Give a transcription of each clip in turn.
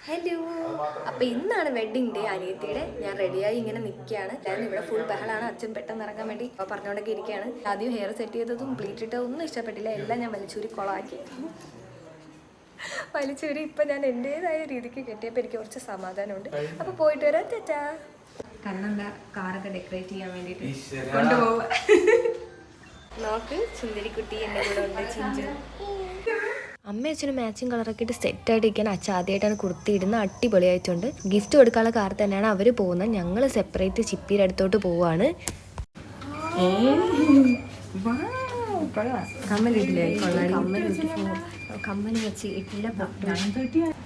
Hello. അപ്പോൾ ഇന്നാണ് wedding day അനിയത്തിയുടെ. ഞാൻ റെഡിയായി ഇങ്ങനെ നിൽക്കുകയാണ്. എല്ലാവരും ഇവിടെ ഫുൾ ബഹളാണ്. അച്ഛൻ പെട്ടെന്ന് ഇറങ്ങാൻ വേണ്ടി പറഞ്ഞുകൊണ്ടൊക്കെ ഇരിക്കുകയാണ്. ആദ്യം ഹെയർ സെറ്റ് ചെയ്തതും പ്ലീറ്റ് ഇട്ടതും ഒന്നും ഇഷ്ടപ്പെട്ടില്ല. എല്ലാം ഞാൻ വലിച്ചൂരി കൊളാക്കി. വലിച്ചൂരി ഇപ്പം ഞാൻ എൻ്റേതായ രീതിക്ക് കെട്ടിയപ്പോൾ എനിക്ക് കുറച്ച് സമാധാനമുണ്ട്. അപ്പോൾ പോയിട്ട് വരാം. ചേച്ചാ കണ്ണൻ്റെ കാറൊക്കെ ഡെക്കറേറ്റ് ചെയ്യാൻ വേണ്ടിയിട്ട് കൊണ്ടുപോവുക. നോക്ക് സുന്ദരിക്കുട്ടി എൻ്റെ കൂടെ ഉണ്ട്. ചിഞ്ചു അമ്മ അച്ഛനും മാച്ചിങ് കളറൊക്കെ ഇട്ട് സെറ്റായിട്ട് ഇരിക്കാൻ അച്ഛൻ ആദ്യമായിട്ടാണ് കുർത്തിയിടുന്നത്. അടിപൊളിയായിട്ടുണ്ട്. ഗിഫ്റ്റ് കൊടുക്കാനുള്ള കാർ തന്നെയാണ് അവർ പോകുന്നത്. ഞങ്ങൾ സെപ്പറേറ്റ് ചിപ്പിയുടെ അടുത്തോട്ട് പോവാണ്. കമ്മൽ വെച്ച് ഇട്ടില്ല.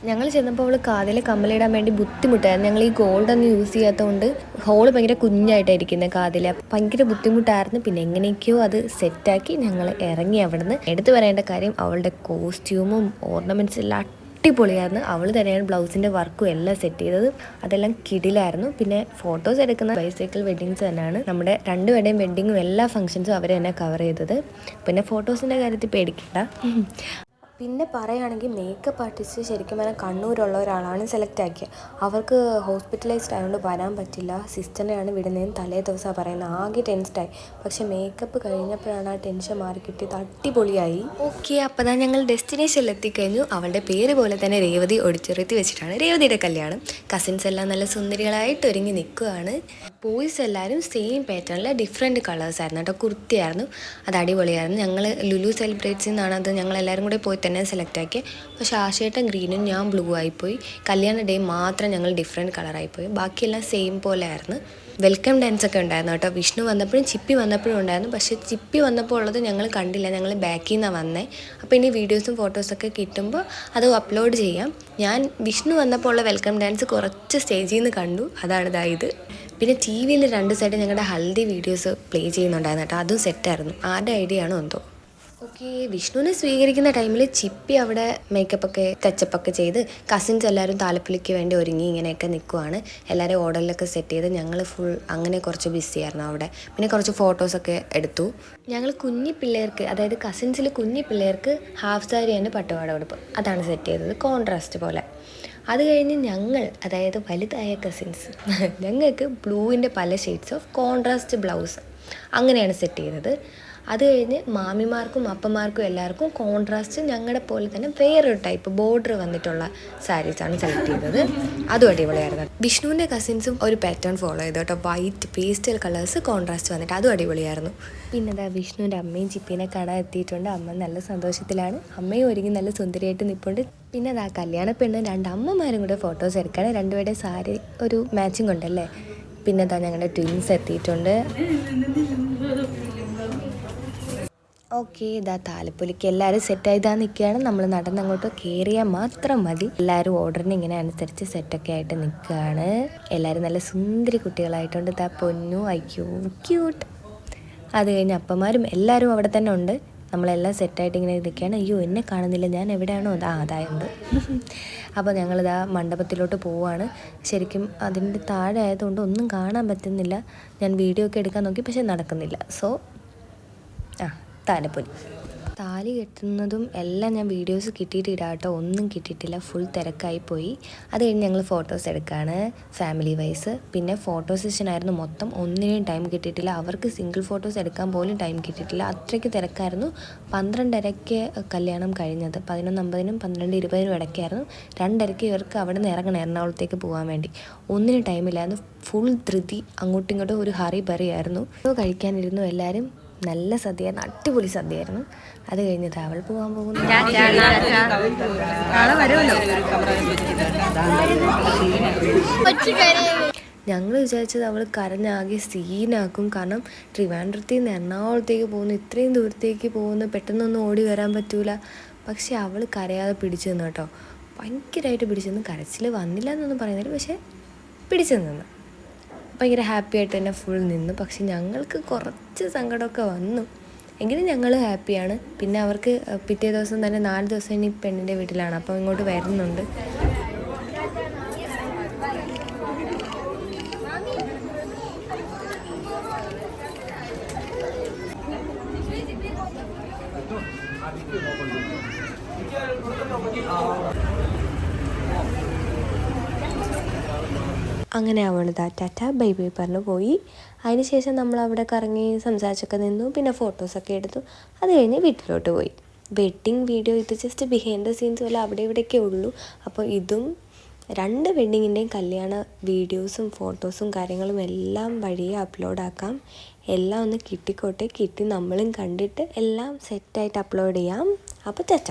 ഞങ്ങൾ ചെന്നപ്പോൾ അവൾ കാതിൽ കമ്മലിടാൻ വേണ്ടി ബുദ്ധിമുട്ടായിരുന്നു. ഞങ്ങൾ ഈ ഗോൾഡ് ഒന്നും യൂസ് ചെയ്യാത്തതുകൊണ്ട് ഹോള് ഭയങ്കര കുഞ്ഞായിട്ടായിരിക്കുന്നത് കാതിൽ. ഭയങ്കര ബുദ്ധിമുട്ടായിരുന്നു. പിന്നെ എങ്ങനെയൊക്കെയോ അത് സെറ്റാക്കി ഞങ്ങൾ ഇറങ്ങി. അവിടുന്ന് എടുത്തു പറയേണ്ട കാര്യം അവളുടെ കോസ്റ്റ്യൂമും ഓർണമെൻറ്റ്സ് എല്ലാം അടിപൊളിയായിരുന്നു. അവൾ തന്നെയാണ് ബ്ലൗസിൻ്റെ വർക്കും എല്ലാം സെറ്റ് ചെയ്തത്. അതെല്ലാം കിടിലായിരുന്നു. പിന്നെ ഫോട്ടോസ് എടുക്കുന്ന ബൈസൈക്കിൾ വെഡ്ഡിങ്സ് തന്നെയാണ്. നമ്മുടെ രണ്ടുപേരുടെയും വെഡ്ഡിങ്ങും എല്ലാ ഫംഗ്ഷൻസും അവർ തന്നെ കവർ ചെയ്തത്. പിന്നെ ഫോട്ടോസിൻ്റെ കാര്യത്തിൽ പേടിക്കണ്ട. പിന്നെ പറയുകയാണെങ്കിൽ മേക്കപ്പ് ആർട്ടിസ്റ്റ് ശരിക്കും പറഞ്ഞാൽ കണ്ണൂരുള്ള ഒരാളാണ് സെലക്ട് ആക്കിയത്. അവർക്ക് ഹോസ്പിറ്റലൈസ്ഡ് ആയതുകൊണ്ട് വരാൻ പറ്റില്ല. സിസ്റ്ററിനെയാണ് വിടുന്നതെന്ന് തലേ ദിവസമാണ് പറയുന്നത്. ആകെ ടെൻസ്ഡായി. പക്ഷെ മേക്കപ്പ് കഴിഞ്ഞപ്പോഴാണ് ആ ടെൻഷൻ മാറി കിട്ടിയത്. അടിപൊളിയായി. ഓക്കെ, അപ്പോൾ ഞാൻ ഞങ്ങൾ ഡെസ്റ്റിനേഷനിൽ എത്തിക്കഴിഞ്ഞു. അവളുടെ പേര് പോലെ തന്നെ രേവതി ഓഡിറ്റോറിയത്തിൽ വെച്ചിട്ടാണ് രേവതിയുടെ കല്യാണം. കസിൻസ് എല്ലാം നല്ല സുന്ദരികളായിട്ട് ഒരുങ്ങി നിൽക്കുകയാണ്. ബോയ്സ് എല്ലാവരും സെയിം പാറ്റേണിൽ ഡിഫറെൻറ്റ് കളേഴ്സായിരുന്നു കേട്ടോ. കുർത്തിയായിരുന്നു. അത് അടിപൊളിയായിരുന്നു. ഞങ്ങൾ ലുലു സെലിബ്രേറ്റ്സിൽ നിന്നാണ് അത് ഞങ്ങളെല്ലാവരും കൂടെ പോയി തന്നെ സെലക്ട് ആക്കി. പക്ഷേ ആശേട്ടൻ ഗ്രീനും ഞാൻ ബ്ലൂ ആയിപ്പോയി. കല്യാണ ഡേ മാത്രം ഞങ്ങൾ ഡിഫറെൻറ്റ് കളറായിപ്പോയി. ബാക്കിയെല്ലാം സെയിം പോലെ ആയിരുന്നു. വെൽക്കം ഡാൻസ് ഒക്കെ ഉണ്ടായിരുന്നു കേട്ടോ. വിഷ്ണു വന്നപ്പോഴും ചിപ്പി വന്നപ്പോഴും ഉണ്ടായിരുന്നു. പക്ഷേ ചിപ്പി വന്നപ്പോൾ ഉള്ളത് ഞങ്ങൾ കണ്ടില്ല. ഞങ്ങൾ ബാക്കിൽ നിന്നാണ് വന്നത്. അപ്പോൾ ഇനി വീഡിയോസും ഫോട്ടോസൊക്കെ കിട്ടുമ്പോൾ അത് അപ്ലോഡ് ചെയ്യാം. ഞാൻ വിഷ്ണു വന്നപ്പോൾ ഉള്ള വെൽക്കം ഡാൻസ് കുറച്ച് സ്റ്റേജിൽ നിന്ന് കണ്ടു. അതാണ് ഇതായത്. പിന്നെ ടി വിയിൽ 2 സൈഡ് ഞങ്ങളുടെ ഹൽദി വീഡിയോസ് പ്ലേ ചെയ്യുന്നുണ്ടായിരുന്നു കേട്ടോ. അതും സെറ്റായിരുന്നു. ആരുടെ ഐഡിയ ആണോ എന്തോ. ഓക്കെ, വിഷ്ണുവിനെ സ്വീകരിക്കുന്ന ടൈമിൽ ചിപ്പി അവിടെ മേക്കപ്പൊക്കെ ടച്ചപ്പൊക്കെ ചെയ്ത് കസിൻസ് എല്ലാവരും താലപ്പൊലിക്ക് വേണ്ടി ഒരുങ്ങി ഇങ്ങനെയൊക്കെ നിൽക്കുവാണ്. എല്ലാവരും ഓർഡറിലൊക്കെ സെറ്റ് ചെയ്ത് ഞങ്ങൾ ഫുൾ അങ്ങനെ കുറച്ച് ബിസി ആയിരുന്നു അവിടെ. പിന്നെ കുറച്ച് ഫോട്ടോസൊക്കെ എടുത്തു. ഞങ്ങൾ കുഞ്ഞി പിള്ളേർക്ക്, അതായത് കസിൻസിൽ കുഞ്ഞി പിള്ളേർക്ക് ഹാഫ് സാരിയാണ് പട്ടുപാവാട ഉടുപ്പ്. അതാണ് സെറ്റ് ചെയ്തത് കോൺട്രാസ്റ്റ് പോലെ. അത് കഴിഞ്ഞ് ഞങ്ങൾ, അതായത് വലുതായ കസിൻസ്, ഞങ്ങൾക്ക് ബ്ലൂവിൻ്റെ പല ഷെയ്ഡ്സ് ഓഫ് കോൺട്രാസ്റ്റ് ബ്ലൗസ് അങ്ങനെയാണ് സെറ്റ് ചെയ്തത്. അത് കഴിഞ്ഞ് മാമിമാർക്കും അപ്പമാർക്കും എല്ലാവർക്കും കോൺട്രാസ്റ്റ് ഞങ്ങളുടെ പോലെ തന്നെ വേറൊരു ടൈപ്പ് ബോർഡർ വന്നിട്ടുള്ള സാരീസാണ് സെലക്ട് ചെയ്തത്. അതും അടിപൊളിയായിരുന്നു. വിഷ്ണുവിൻ്റെ കസിൻസും ഒരു പാറ്റേൺ ഫോളോ ചെയ്തു കേട്ടോ. വൈറ്റ് പേസ്റ്റൽ കളേഴ്സ് കോൺട്രാസ്റ്റ് വന്നിട്ട് അതും അടിപൊളിയായിരുന്നു. പിന്നെ അതാ വിഷ്ണുവിൻ്റെ അമ്മയും ചിപ്പീനെ കാണാൻ എത്തിയിട്ടുണ്ട്. അമ്മ നല്ല സന്തോഷത്തിലാണ്. അമ്മയും ഒരുങ്ങി നല്ല സുന്ദരിയായിട്ട് നിൽപ്പുണ്ട്. പിന്നെ അതാ കല്യാണ പെണ്ണ് 2 അമ്മമാരും കൂടെ ഫോട്ടോസ് എടുക്കുകയാണ്. രണ്ടുപേരുടെ സാരി ഒരു മാച്ചിങ് ഉണ്ടല്ലേ. പിന്നെ അതാ ഞങ്ങളുടെ ട്വിൻസ് എത്തിയിട്ടുണ്ട്. ഓക്കെ, ഇതാ താലപ്പൊലിക്ക് എല്ലാവരും സെറ്റായിതാ നിൽക്കുകയാണ്. നമ്മൾ നടന്നങ്ങോട്ട് കയറിയാൽ മാത്രം മതി. എല്ലാവരും ഓർഡറിന് ഇങ്ങനെ അനുസരിച്ച് സെറ്റൊക്കെ ആയിട്ട് നിൽക്കുകയാണ്. എല്ലാവരും നല്ല സുന്ദരി കുട്ടികളായിട്ടുണ്ട്. ഇതാ പൊന്നു, അയ്യോ ക്യൂട്ട്. അത് കഴിഞ്ഞ് അപ്പന്മാരും എല്ലാവരും അവിടെ തന്നെ ഉണ്ട്. നമ്മളെല്ലാം സെറ്റായിട്ട് ഇങ്ങനെ നിൽക്കുകയാണ്. അയ്യോ എന്നെ കാണുന്നില്ല, ഞാൻ എവിടെയാണോ അതായുണ്ട്. അപ്പോൾ ഞങ്ങളിതാ മണ്ഡപത്തിലോട്ട് പോവുകയാണ്. ശരിക്കും അതിൻ്റെ താഴെ ആയതുകൊണ്ട് ഒന്നും കാണാൻ പറ്റുന്നില്ല. ഞാൻ വീഡിയോ ഒക്കെ എടുക്കാൻ നോക്കി, പക്ഷെ നടക്കുന്നില്ല. സോ താലപ്പൊലി താലി കെട്ടുന്നതും എല്ലാം ഞാൻ വീഡിയോസ് കിട്ടിയിട്ട് ഇടാം കേട്ടോ. ഒന്നും കിട്ടിയിട്ടില്ല, ഫുൾ തിരക്കായി പോയി. അത് കഴിഞ്ഞ് ഞങ്ങൾ ഫോട്ടോസ് എടുക്കുകയാണ് ഫാമിലി വൈസ്. പിന്നെ ഫോട്ടോ സെഷൻ ആയിരുന്നു മൊത്തം. ഒന്നിനും ടൈം കിട്ടിയിട്ടില്ല. അവർക്ക് സിംഗിൾ ഫോട്ടോസ് എടുക്കാൻ പോലും ടൈം കിട്ടിയിട്ടില്ല. അത്രയ്ക്ക് തിരക്കായിരുന്നു. 12:30 കല്യാണം കഴിഞ്ഞത്. 11:50 12:20 ഇടയ്ക്കായിരുന്നു. 2:30 ഇവർക്ക് അവിടെ നിന്ന് ഇറങ്ങണം എറണാകുളത്തേക്ക് പോകാൻ വേണ്ടി. ഒന്നിനും ടൈമില്ലായിരുന്നു. ഫുൾ ധൃതി, അങ്ങോട്ടും ഇങ്ങോട്ടും ഒരു ഹറി ബറിയായിരുന്നു. കഴിക്കാനിരുന്നു എല്ലാവരും. നല്ല സദ്യയായിരുന്നു, അടിപൊളി സദ്യയായിരുന്നു. അത് കഴിഞ്ഞിട്ട് അവൾ പോകാൻ പോകുന്നു. ഞങ്ങൾ വിചാരിച്ചത് അവൾ കരഞ്ഞാകെ സീനാക്കും. കാരണം ട്രിവാൻഡ്രത്തിൽ നിന്ന് എറണാകുളത്തേക്ക് പോകുന്നു, ഇത്രയും ദൂരത്തേക്ക് പോകുന്നു, പെട്ടെന്നൊന്നും ഓടി വരാൻ പറ്റൂല. പക്ഷെ അവൾ കരയാതെ പിടിച്ചു നിന്നു കേട്ടോ. ഭയങ്കരമായിട്ട് പിടിച്ചു നിന്ന്. കരച്ചിൽ വന്നില്ല എന്നൊന്നും പറയുന്നില്ല, പക്ഷെ പിടിച്ചു നിന്ന് ഭയങ്കര ഹാപ്പി ആയിട്ട് തന്നെ ഫുൾ നിന്നു. പക്ഷെ ഞങ്ങൾക്ക് കുറച്ച് സങ്കടമൊക്കെ വന്നു. എങ്കിലും ഞങ്ങൾ ഹാപ്പിയാണ്. പിന്നെ അവർക്ക് പിറ്റേ ദിവസം തന്നെ 4 ദിവസം ഇനി പെണ്ണിൻ്റെ വീട്ടിലാണ്. അപ്പോൾ ഇങ്ങോട്ട് വരുന്നുണ്ട്. അങ്ങനെ അവളിതാ ടാറ്റ ബൈ ബൈ പറഞ്ഞു പോയി. അതിന് ശേഷം നമ്മൾ അവിടെ കറങ്ങി സംസാരിച്ചൊക്കെ നിന്നു, പിന്നെ ഫോട്ടോസൊക്കെ എടുത്തു. അത് കഴിഞ്ഞ് വീട്ടിലോട്ട് പോയി. വെഡ്ഡിങ് വീഡിയോ ഇത് ജസ്റ്റ് ബിഹൈൻഡ് ദ സീൻസ് പോലെ അവിടെ ഇവിടെയൊക്കെ ഉള്ളൂ. അപ്പോൾ ഇതും 2 വെഡ്ഡിങ്ങിൻ്റെയും കല്യാണ വീഡിയോസും ഫോട്ടോസും കാര്യങ്ങളും എല്ലാം വഴിയെ അപ്ലോഡാക്കാം. എല്ലാം ഒന്ന് കിട്ടിക്കോട്ടെ, കിട്ടി നമ്മളും കണ്ടിട്ട് എല്ലാം സെറ്റായിട്ട് അപ്ലോഡ് ചെയ്യാം. അപ്പോൾ ടാറ്റ.